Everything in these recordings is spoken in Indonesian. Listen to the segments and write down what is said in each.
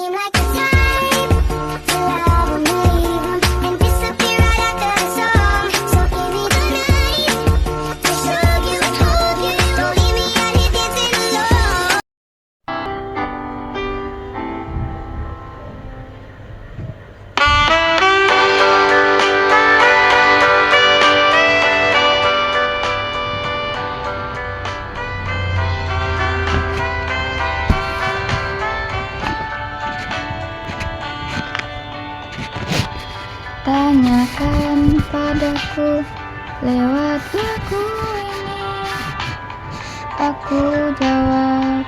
seem like the type to love 'em, leave 'em, and disappear right after the song. So give me the night to show you and hold you. Don't leave me out here dancing alone. Tanyakan padaku lewat lagu ini, aku jawab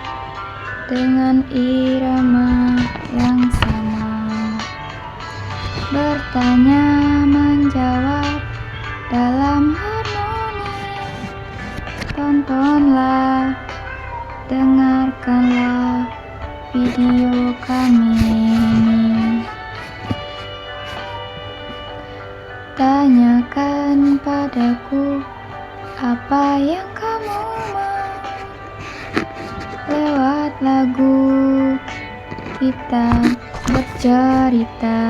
dengan irama yang sama. Bertanya menjawab dalam harmoni. Tontonlah, dengarkanlah video kami ini. Tanyakan padaku apa yang kamu mau. Lewat lagu kita bercerita.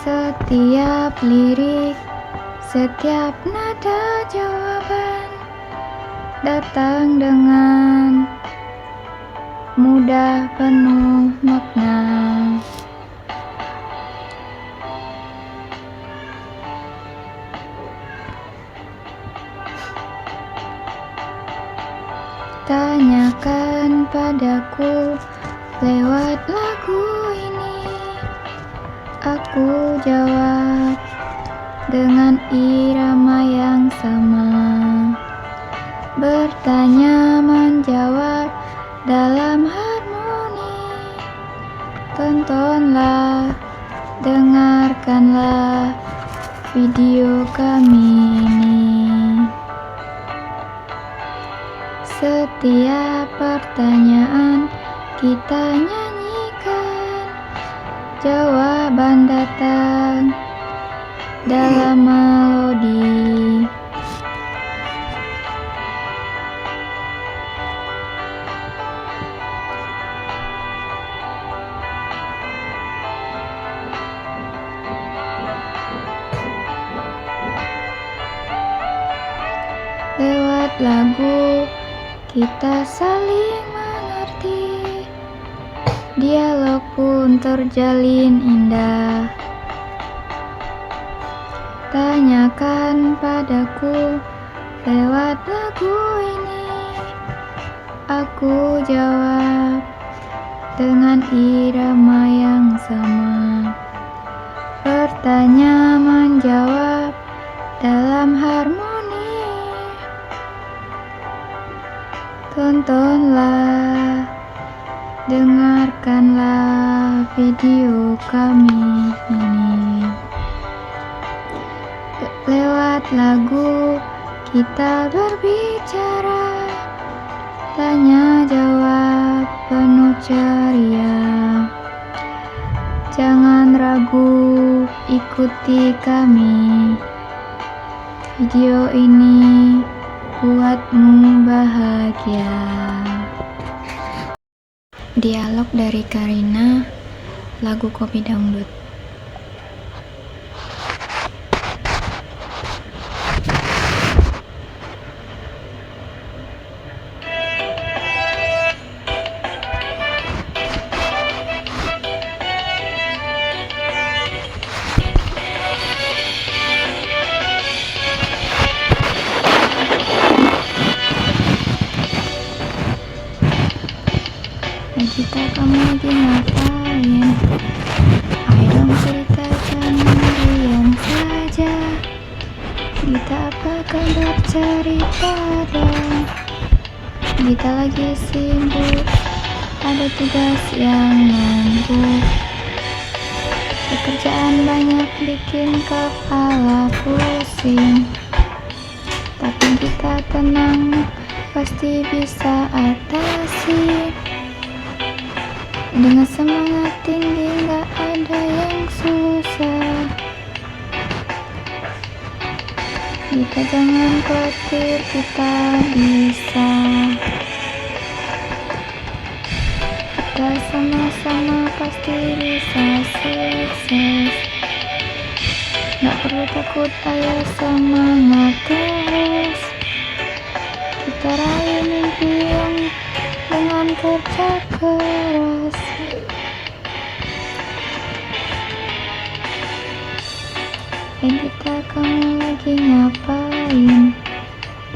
Setiap lirik, setiap nada jawaban datang dengan mudah penuh makna. Tanyakan padaku lewat lagu ini, aku jawab dengan irama yang sama. Bertanya menjawab dalam harmoni. Tontonlah, dengarkanlah video kami ini. Setiap pertanyaan kita nyanyikan, jawaban datang dalam melodi. Lewat lagu kita saling mengerti, dialog pun terjalin indah. Tanyakan padaku lewat lagu ini, aku jawab dengan irama yang sama. Bertanya menjawab dalam harmoni. Tontonlah, dengarkanlah video kami ini. Lewat lagu kita berbicara, tanya jawab penuh ceria. Jangan ragu, ikuti kami. Video ini buatmu bahagia. Dialog dari Karina, lagu Kopi Dangdut. Kita kamu lagi ngapain? Ayo dong cerita, jangan diam saja. Kita apa kabar, cerita dong. Kita lagi sibuk, ada tugas yang numpuk. Pekerjaan banyak bikin kepala pusing. Tapi kita tenang, pasti bisa atasi. Dengan semangat tinggi, gak ada yang susah. Kita jangan khawatir, kita bisa. pasti bisa sukses. Gak perlu takut, ayo semangat terus. Kita raih mimpi yang dengan kerja keras. Kita kamu lagi ngapain?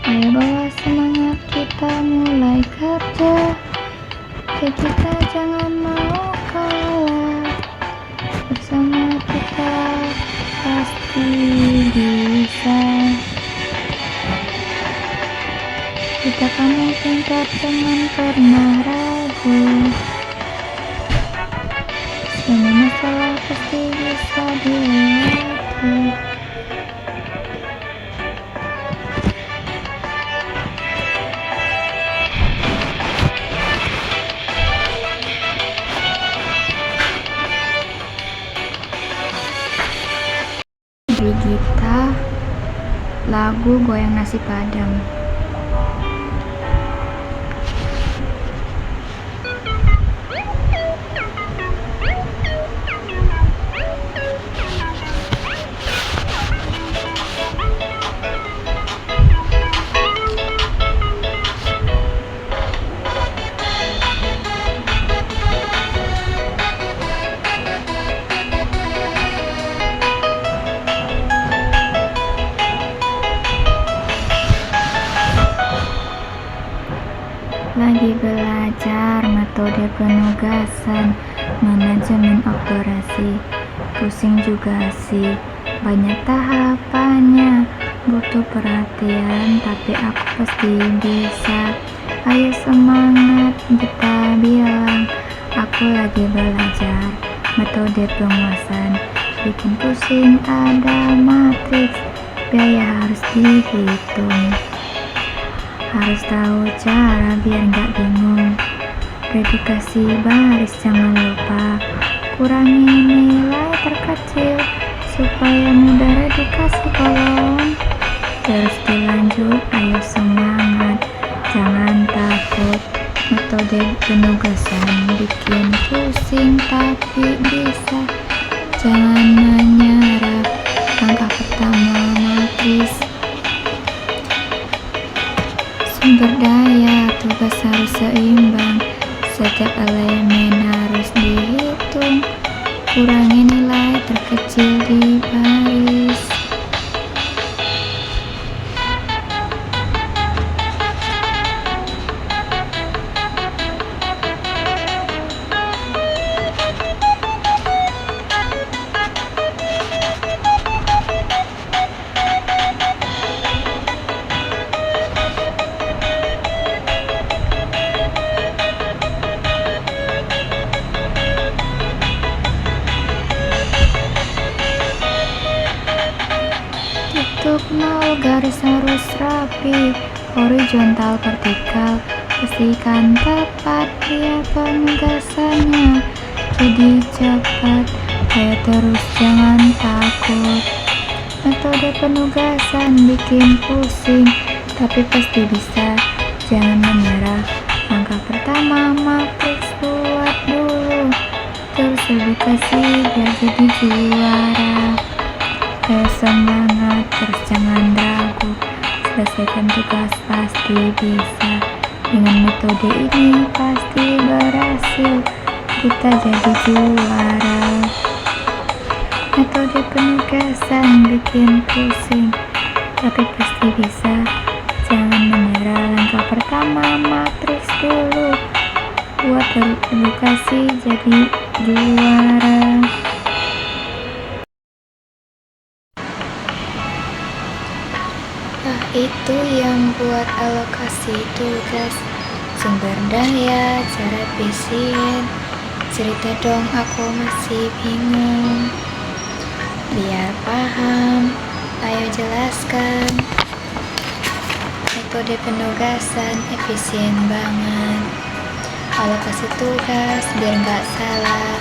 Ayo bawa semangat, kita mulai kerja. Kita jangan mau kalah. Bersama kita pasti bisa. Kita kamu pintar, jangan pernah ragu. Semua masalah pasti bisa dilewati. Di Gita, lagu Goyang Nasi Padang. Lagi belajar metode penugasan, manajemen operasi. Pusing juga sih, banyak tahapannya, butuh perhatian, tapi aku pasti bisa. Ayo semangat, kita bilang. Aku lagi belajar metode penguasaan, bikin pusing ada matriks, biaya harus dihitung. Harus tahu cara biar gak bingung. Redukasi baris jangan lupa. Kurangi nilai terkecil supaya mudah redukasi kolom. Terus dilanjut, ayo semangat, jangan takut. Metode penugasan bikin pusing tapi bisa. Jangan menyerah. Langkah pertama matris. Sumber daya tugas harus seimbang, setiap elemen harus dihitung. Kurangi nilai terkecil di baris. Untuk nol garis harus rapi, horizontal vertikal, pastikan tepat dia penugasannya. Jadi cepat, ayo terus jangan takut. Metode penugasan bikin pusing, tapi pasti bisa, jangan menyerah. Langkah pertama matriks buat dulu, terus edukasi biar jadi juara. Ayo semangat, terus jangan ragu. Selesaikan tugas pasti bisa. Dengan metode ini pasti berhasil. Kita jadi juara. Metode penugasan bikin pusing, tapi pasti bisa. Jangan menyerah. Langkah pertama matriks dulu, buat edukasi jadi juara. Itu yang buat alokasi tugas, sumber daya, cara efisien. Cerita dong, aku masih bingung. Biar paham, ayo jelaskan. Metode penugasan efisien banget. Alokasi tugas biar nggak salah.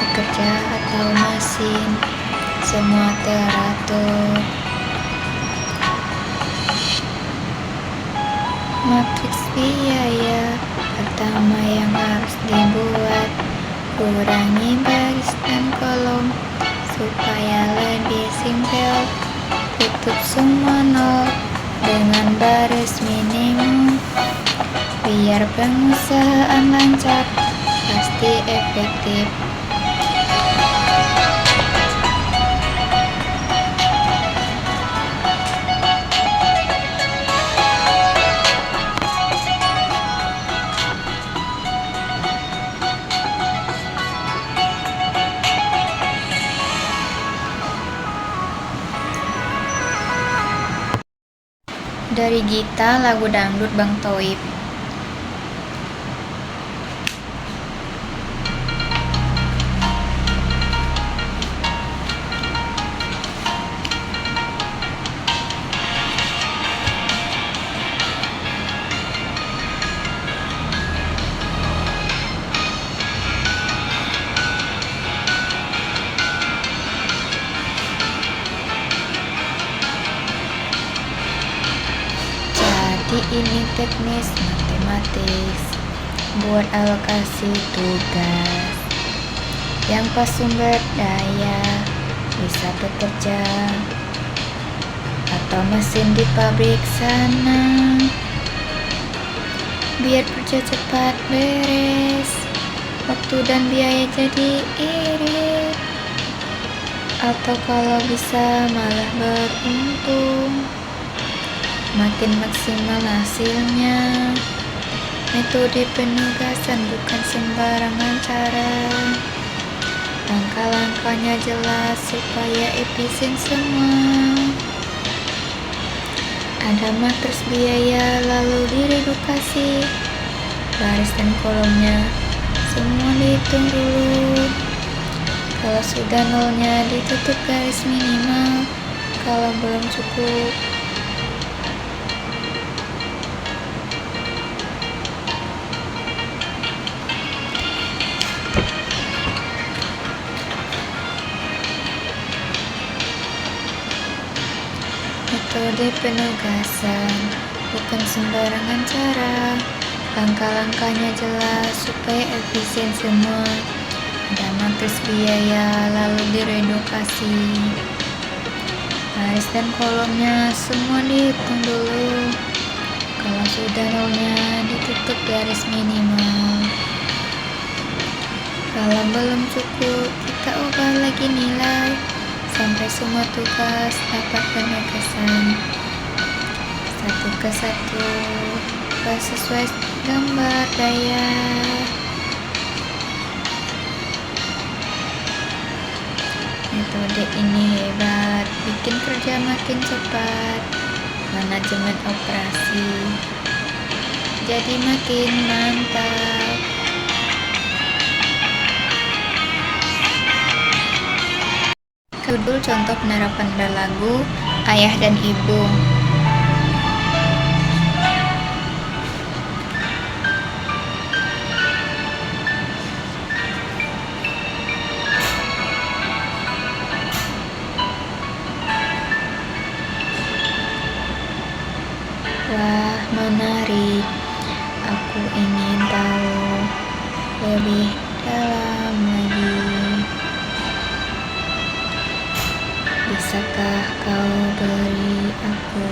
Pekerja atau mesin, semua teratur. Matriks biaya pertama yang harus dibuat. Kurangi baris dan kolom supaya lebih simpel. Tutup semua nol dengan baris minimum. Biar pengusahaan lancar, pasti efektif. Dari Gita, lagu dangdut Bang Toib. Jadi ini teknis matematis buat alokasi tugas. Yang pas sumber daya bisa bekerja atau mesin di pabrik sana. Biar kerja cepat beres, waktu dan biaya jadi irit. Atau kalau bisa malah beruntung, makin maksimal hasilnya. Metode penugasan bukan sembarangan cara. Langkah-langkahnya jelas supaya efisien semua. Ada matriks biaya lalu diredukasi. Baris dan kolomnya semua dihitung dulu. Kalau sudah nolnya ditutup garis minimal. Kalau belum cukup, metode penugasan bukan sembarangan cara. Langkah-langkahnya jelas supaya efisien semua. Ada matriks biaya lalu diredukasi. Baris dan kolomnya semua dihitung dulu. Kalau sudah nolnya ditutup garis minimal. Kalau belum cukup, kita ubah lagi nilai sampai semua tugas dapat penugasan satu ke satu sesuai gambar daya. Metode ini hebat, bikin kerja makin cepat, manajemen operasi jadi makin mantap. Judul contoh penerapan pada lagu Ayah dan Ibu. Wah, menarik. Aku ingin tahu lebih dalam lagi. Bisakah kau beri aku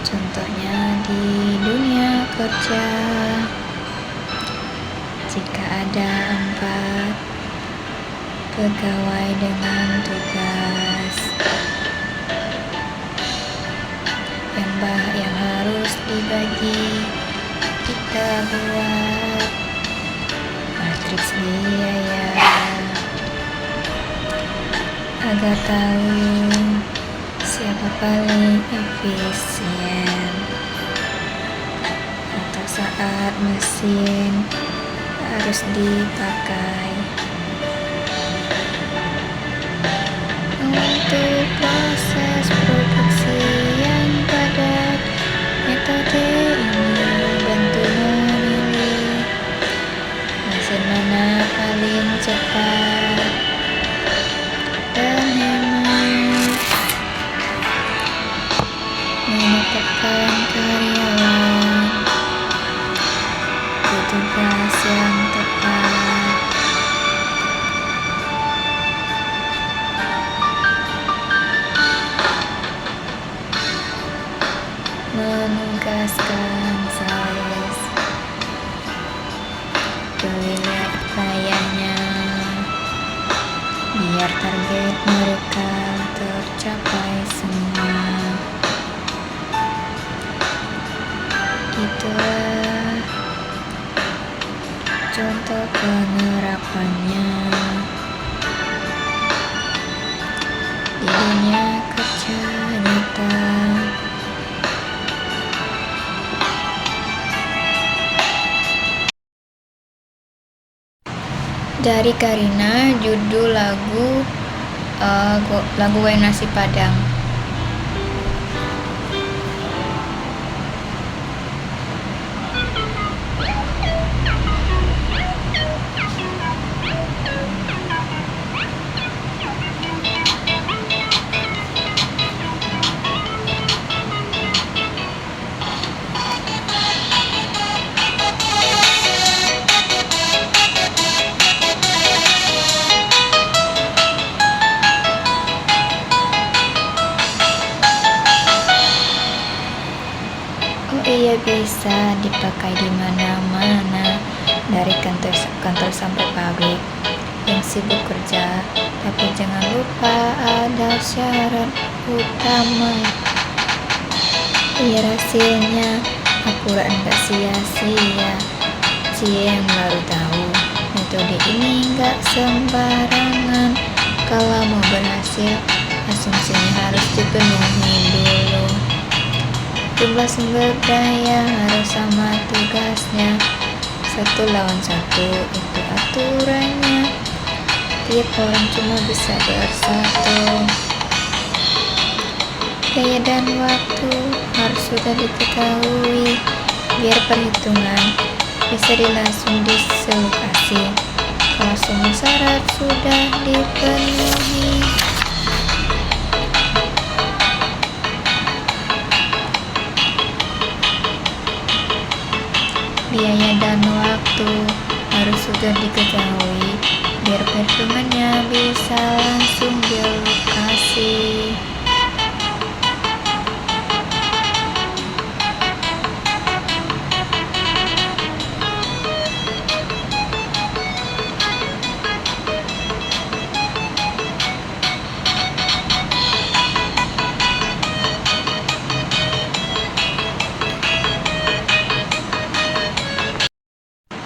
contohnya di dunia kerja? Jika ada 4 pegawai dengan tugas yang harus dibagi, kita buat matriks biaya agar tahu siapa paling efisien. Atau saat mesin harus dipakai untuk proses produksi yang padat. Metode ini bantu memilih mesin mana paling cepat dan hemat, menetapkan karyawan di tugas yang tepat. Itulah contoh penerapannya di dunia kerja nyata. Dari Karina, judul lagu Goyang Nasi Padang. Oh iya, bisa dipakai di mana-mana, dari kantor sampai pabrik yang sibuk kerja. Tapi jangan lupa ada syarat utama. Biar hasilnya akurat, nggak sia-sia. Cie yang baru tahu, metode ini nggak sembarangan. Kalau mau berhasil, asumsinya harus dipenuhi dulu. Jumlah sumber daya harus sama tugasnya, 1 lawan 1 itu aturannya. Tiap orang cuma bisa bersatu. Daya dan waktu harus sudah diketahui, biar perhitungan bisa langsung diselokasi. Kalau semua syarat sudah dipenuhi, biaya dan waktu harus sudah diketahui, biar perhitungannya bisa langsung dilokasi.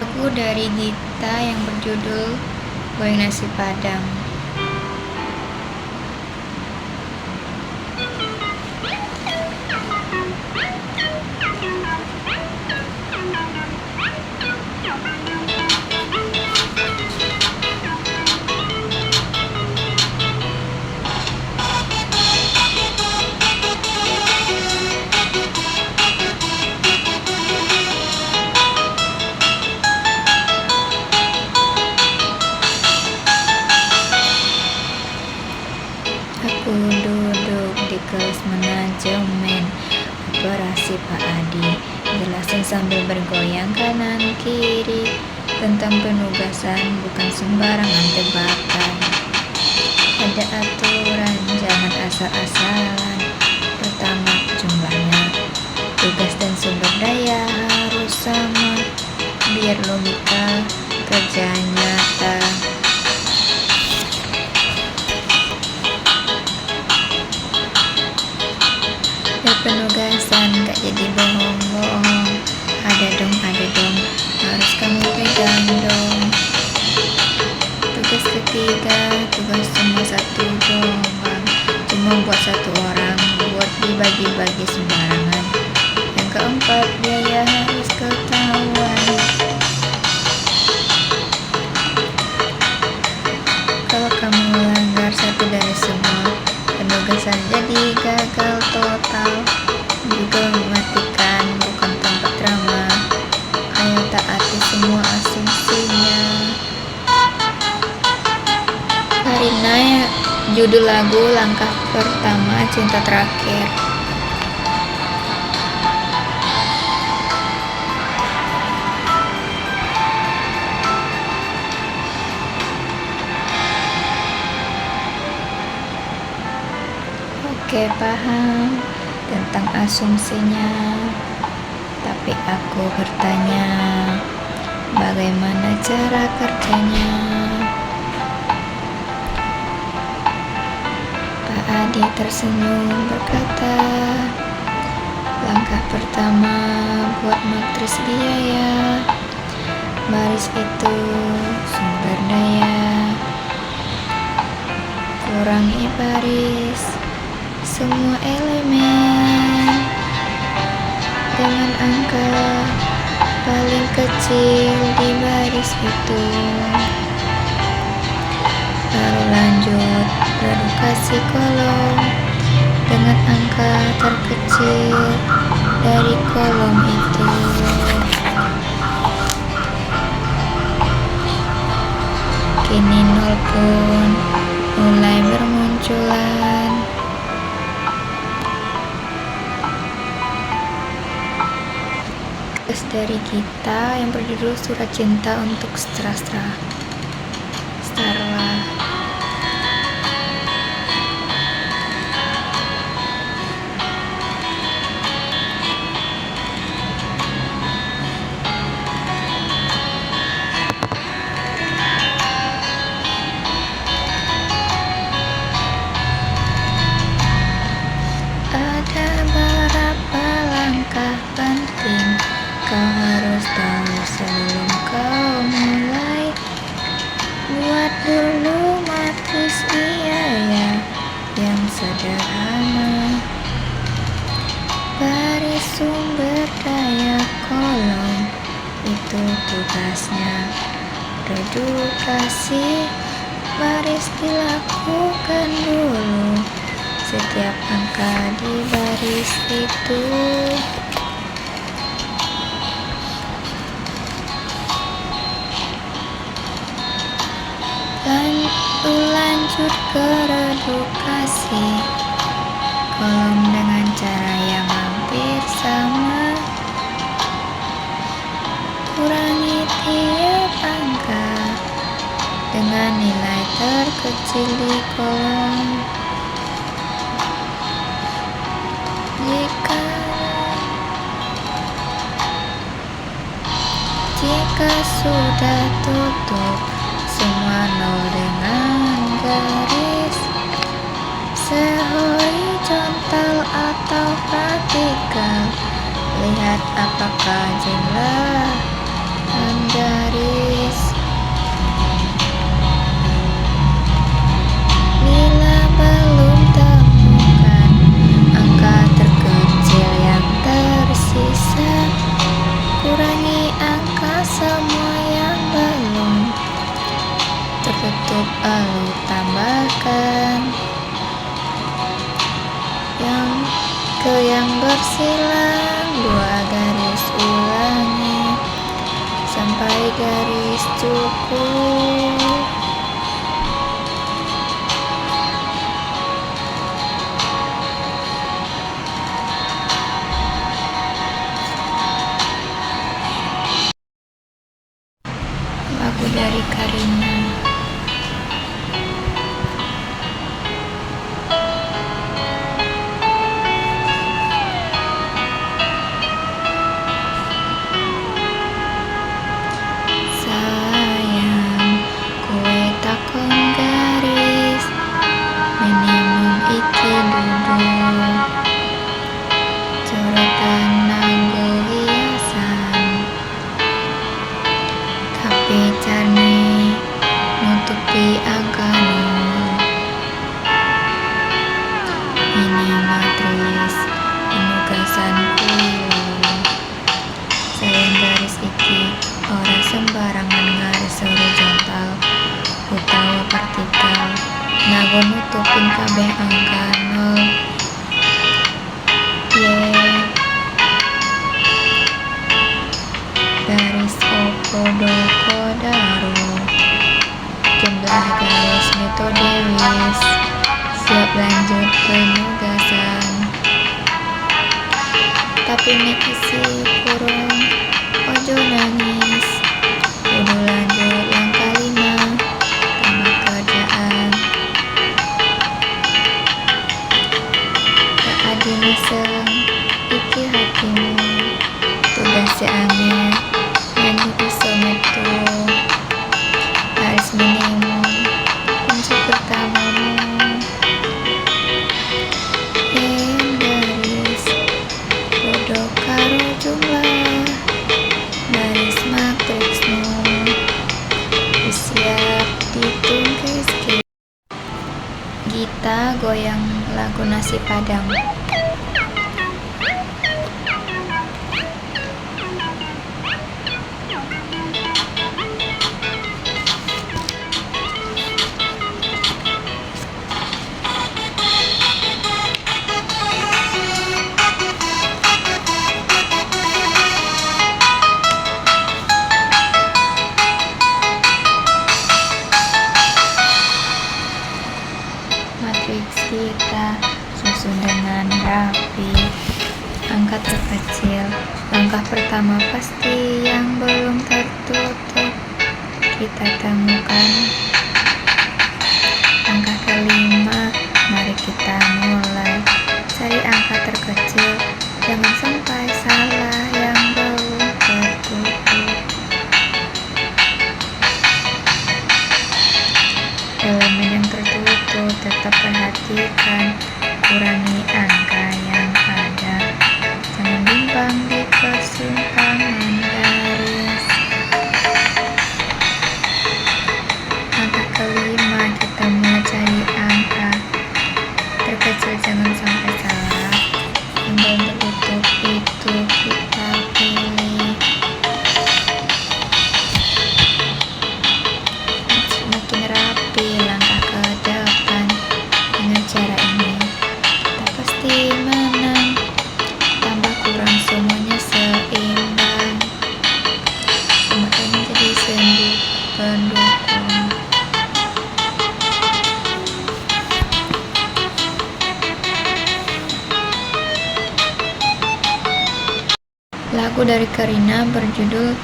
Lagu dari Gita yang berjudul Goyang Nasi Padang. Aku duduk di kelas manajemen operasi Pak Adi, jelasin sambil bergoyang kanan kiri. Tentang penugasan bukan sembarangan tebakan, ada aturan, jangan asal-asalan. Pertama, jumlahnya, tugas dan sumber daya harus sama, biar logika kerja nyata. Penugasan gak jadi bohong-bohong, ada dong, harus kamu pegang dong. Tugas ketiga, tugas cuma 1 doang, cuma buat 1 orang, buat dibagi-bagi sembarangan. Yang keempat, biaya harus ketahuan. Kalau kamu melanggar 1 dari semua, penugasan jadi gagal total. Juga mematikan, bukan tanpa drama. Ayo taati semua asumsinya. Karina, judul lagu Langkah Pertama Cinta Terakhir. Oke, paham tentang asumsinya, tapi aku bertanya, bagaimana cara kerjanya? Pak Adi tersenyum berkata, langkah pertama, buat matriks biaya. Baris itu sumber daya. Kurangi baris semua elemen dengan angka paling kecil di baris itu. Baru lanjut redukasi kolom dengan angka terkecil dari kolom itu. Kini nol pun mulai bermunculan. Tugas dari kita yang berjudul Surat Cinta untuk Starla. Ada beberapa langkah penting kau harus tahu sebelum kau mulai. Buat dulu matriks biaya yang sederhana. Baris sumber daya kolom itu tugasnya. Redukasi baris dilakukan dulu setiap angka di baris itu. Lanjut ke redukasi kolom dengan cara yang hampir sama. Kurangi tiap angka dengan nilai terkecil di kolom. Jika sudah tutup semua nol dengan garis sehorizontal atau vertikal, lihat apakah jumlah garis. Bila belum temukan angka terkecil yang tersisa, kurangi angka semua yang belum tertutup lalu tambahkan yang bersilang. 2 garis ulangi sampai garis cukup. Lagu dari Karina. Sayang, kowe takon garis minimum iki duduk coretan nganggo hiasan, tapi carane nutupi angka nol. Ini matriks penugasanku. Sayang garis iki ora sembarangan garis horizontal utawa vertikal, nganggo nutupin kabeh angka nol. Garis opodo kodaro, jumlah garis metode wis siap lanjut penugasan. Tapi nek isi kurung ojo nangis, kudu lanjut langkah 5 tambah kerjaan. Adi meseng iki hatimu, tugas angin nyanyi iso metu. Baris minimum kunci pertamamu. Garis podo karo jumlah nasi Padang. Matriks kita susun dengan rapi. Angka terkecil, langkah pertama pasti yang belum tertutup kita temukan. Langkah kelima, mari kita mulai cari angka terkecil, jangan sampai salah yang belum tertutup. Elemen yang tertutup tetap perhatikan, kurangi angka yang ada, jangan bimbang di persimpangan garis. Langkah kelima, kita mulai cari angka terkecil, jangan sampai salah, yang belum tertutup itu kita pilih. Semakin rapi langkah ke depan, dengan cara ini kita pasti menang. Tambah kurang semuanya seimbang, semuanya menjadi sendi pendukung. Lagu dari Karina berjudul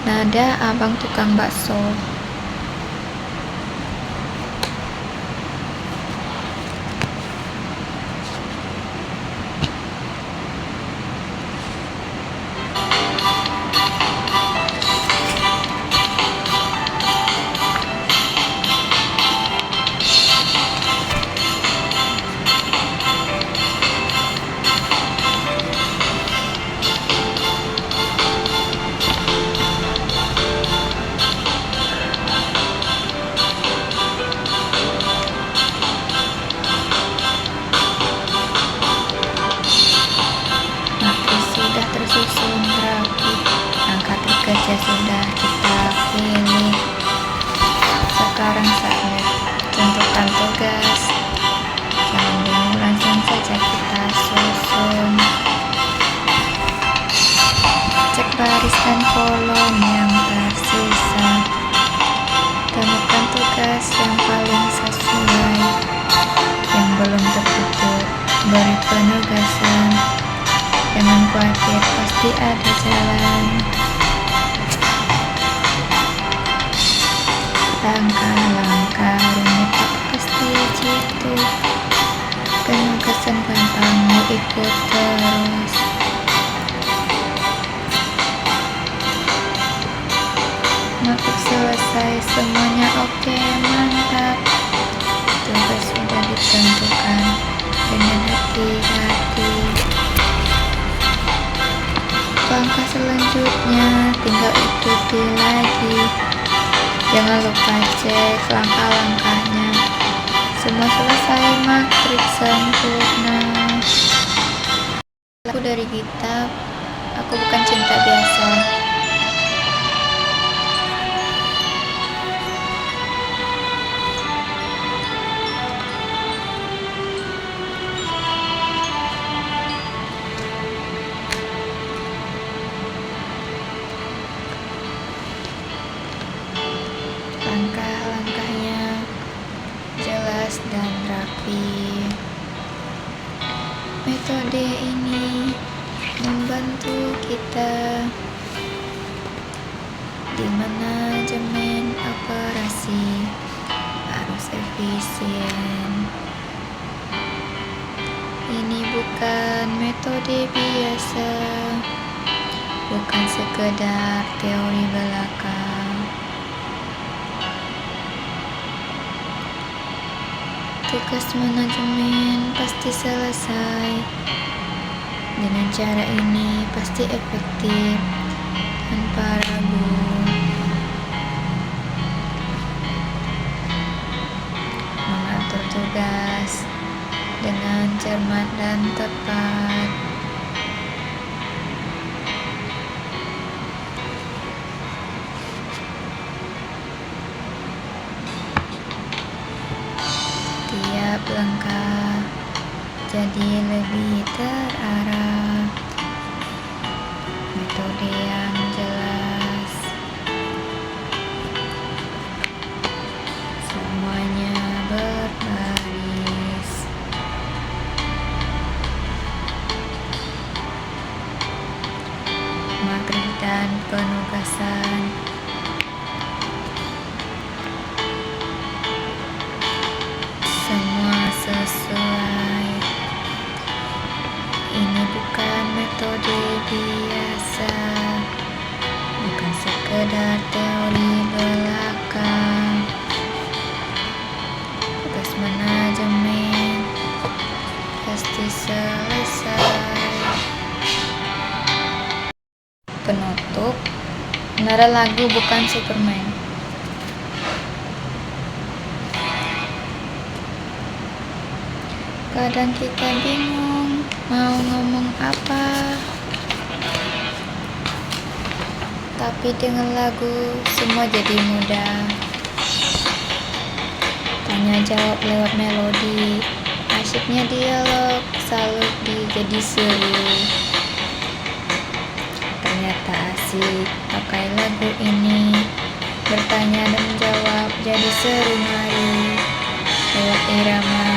Nada Abang Tukang Bakso. Sudah tersusun rapi, angka terkecil sudah kita pilih. Sekarang saatnya tentukan tugas, jangan bingung, langsung saja kita susun. Cek baris dan kolom yang tersisa, temukan tugas yang paling sesuai. Yang belum tertutup, beri penugasan. Jangan khawatir, pasti ada jalan. Langkah-langkah rumit tak pasti jitu, penugasan gampang ikut terus. Matuk selesai, semuanya oke, mantap. Tugas sudah ditentukan dengan hati-hati. Langkah selanjutnya tinggal ikuti lagi, jangan lupa cek langkah-langkahnya. Semua selesai, matriks sempurna. Lagu dari Gita, Aku Bukan Cinta Biasa. Langkah-langkahnya jelas dan rapi. Metode ini membantu kita di manajemen operasi, harus efisien. Ini bukan metode biasa, bukan sekedar teori belaka. Tugas manajemen pasti selesai. Dengan cara ini pasti efektif tanpa ragu. Mengatur tugas dengan cermat tepat. Tiap langkah jadi lebih terarah, metode yang jelas, semuanya berbaris, maghrib dan penugasan. Semua sesuai. Ini bukan metode biasa, bukan sekedar teori belaka. Tugas manajemen pasti selesai. Penutup, menara lagu bukan Superman. Kadang kita bingung mau ngomong apa, tapi dengan lagu semua jadi mudah. Tanya jawab lewat melodi, asyiknya dialog selalu jadi seru. Ternyata asik pakai lagu ini, bertanya dan menjawab jadi seru. Mari lewat irama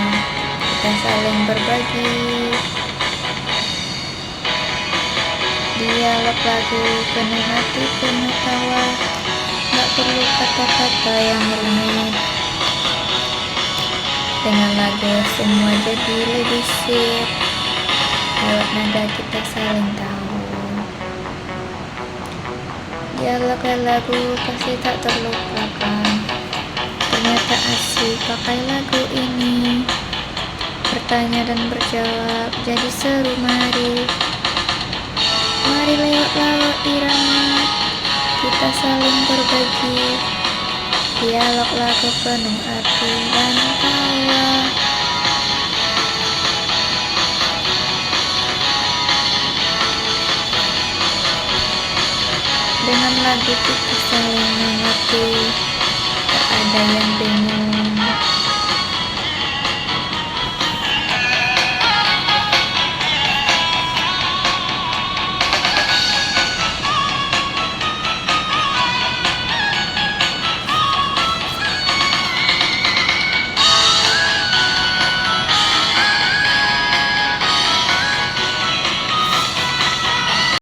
kita saling berbagi. Dialog lagu penuh hati, penuh tawa, gak perlu kata-kata yang rumit. Dengan lagu semua jadi lebih sip, lewat nada kita saling tahu. Dialog dan lagu pasti tak terlupakan. Ternyata asik pakai lagu ini, bertanya dan berjawab jadi seru. Mari lewat irama kita saling berbagi. Dialog lagu penuh arti dan tawa. Dengan lagu kita saling mengerti, tak ada yang bingung.